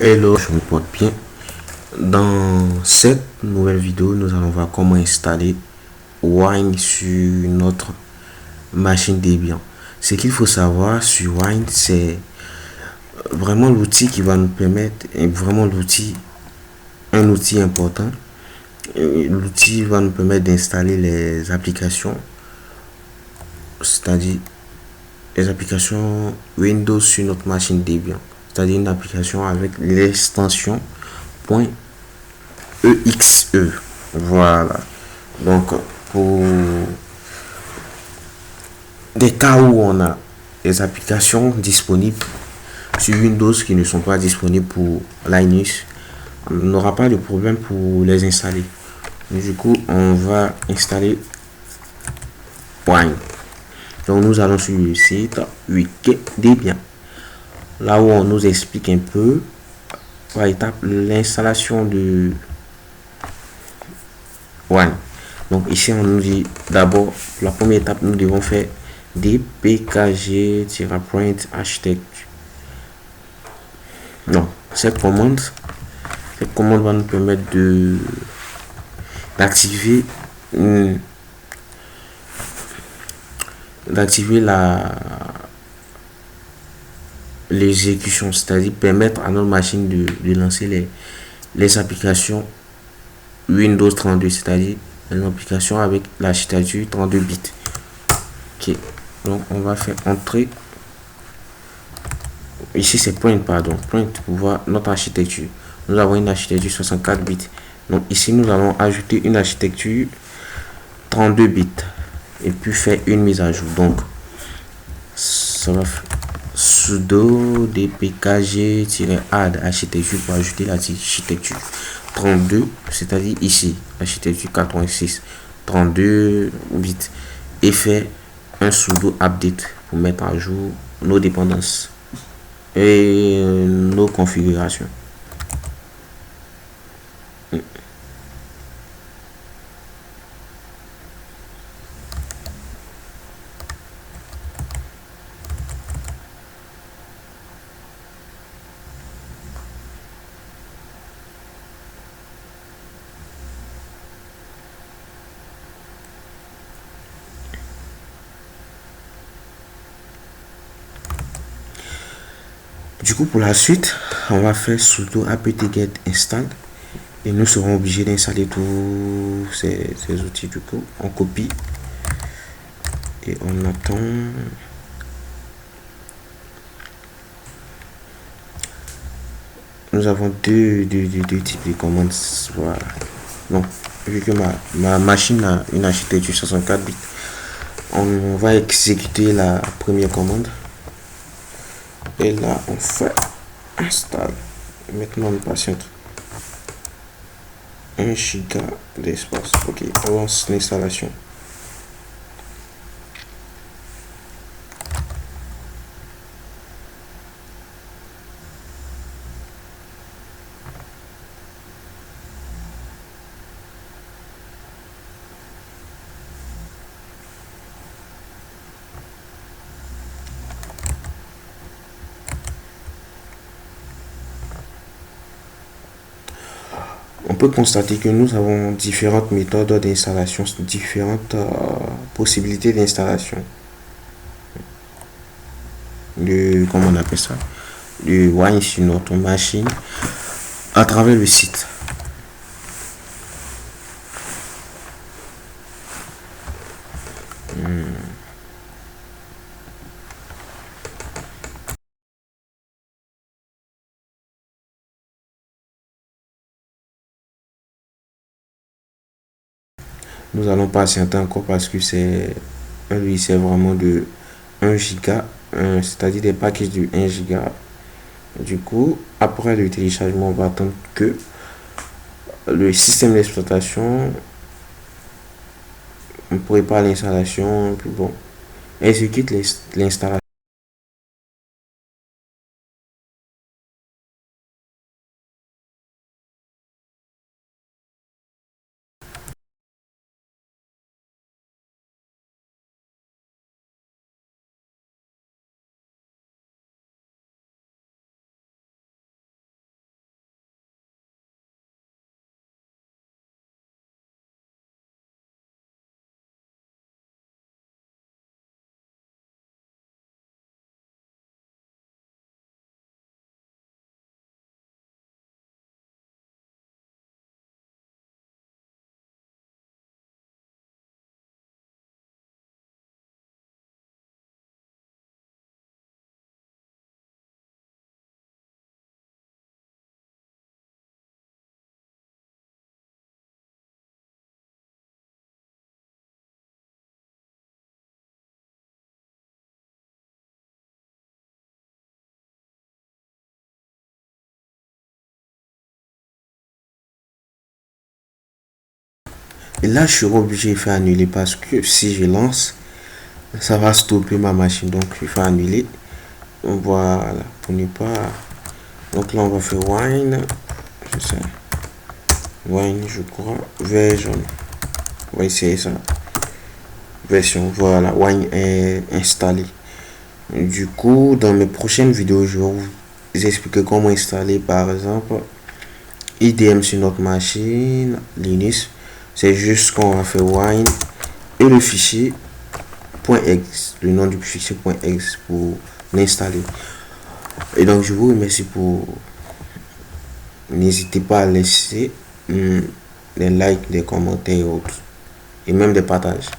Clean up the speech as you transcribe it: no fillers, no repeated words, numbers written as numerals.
Hello, je me porte bien. Dans cette nouvelle vidéo, nous allons voir comment installer Wine sur notre machine Debian. Ce qu'il faut savoir sur Wine, c'est vraiment l'outil qui va nous permettre, et vraiment un outil important. L'outil va nous permettre d'installer les applications, c'est-à-dire les applications Windows sur notre machine Debian. C'est-à-dire une application avec l'extension .exe. Voilà. Donc, pour des cas où on a des applications disponibles sur Windows qui ne sont pas disponibles pour Linux, on n'aura pas de problème pour les installer. Du coup, on va installer Wine. Donc, nous allons sur le site Wikidata, là où on nous explique un peu par étape l'installation de Wine. Donc ici on nous dit d'abord la première étape, nous devons faire dpkg-print architecture. Donc cette commande va nous permettre de d'activer l'exécution, c'est-à-dire permettre à notre machine de lancer les applications Windows 32, c'est-à-dire les applications avec l'architecture 32 bits. Ok, donc on va faire entrer. Ici c'est point pour voir notre architecture. Nous avons une architecture 64 bits. Donc ici nous allons ajouter une architecture 32 bits et puis faire une mise à jour. Donc ça va faire sudo dpkg-add architecture pour ajouter l'architecture 32, c'est-à-dire ici architecture 86 32 bits, et faire un sudo update pour mettre à jour nos dépendances et nos configurations. Du coup, pour la suite, on va faire sudo apt-get install et nous serons obligés d'installer tous ces outils. Du coup, on copie et on attend. Nous avons deux types de commandes. Voilà. Donc, vu que ma machine a une architecture 64 bits, on va exécuter la première commande. Et là, on fait install. Maintenant, on patiente 1 giga d'espace. Ok, on lance l'installation. On peut constater que nous avons différentes méthodes d'installation, différentes possibilités d'installation. Comment on appelle ça, de Wine sur notre machine à travers le site. Nous allons patienter encore parce que c'est vraiment de 1 giga, c'est-à-dire des packages de 1 giga. Du coup, après le téléchargement, on va attendre que le système d'exploitation prépare l'installation, puis bon, exécute l'installation. Et là, je suis obligé de faire annuler parce que si je lance, ça va stopper ma machine. Donc, je vais annuler. Voilà, pour ne pas. Donc là, on va faire wine. C'est ça. Wine, je crois. Version. On va essayer ça. Version. Voilà, wine est installé. Du coup, dans mes prochaines vidéos, je vais vous expliquer comment installer, par exemple, IDM sur notre machine Linux. C'est juste qu'on va faire wine et le fichier .exe, le nom du fichier .exe pour l'installer. Et donc je vous remercie pour, n'hésitez pas à laisser des likes, des commentaires et autres, et même des partages.